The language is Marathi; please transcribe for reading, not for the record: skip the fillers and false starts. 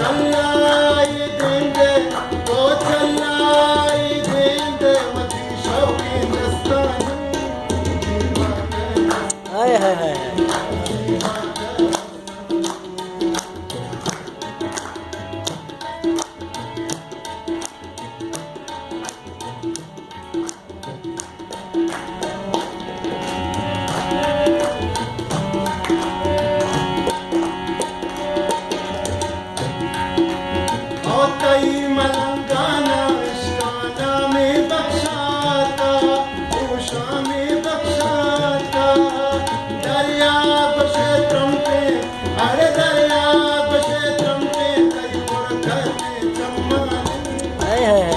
चल्लाई देंगे तो चल्लाई देंगे मती शौकीन दस्तानी हाय हाय हाय कई मलंगाना इश्काना में बख्शाता उषा में बख्शाता दरिया क्षेत्रम पे अरे दरिया क्षेत्रम पे कई और करते चम्मा हाय हाय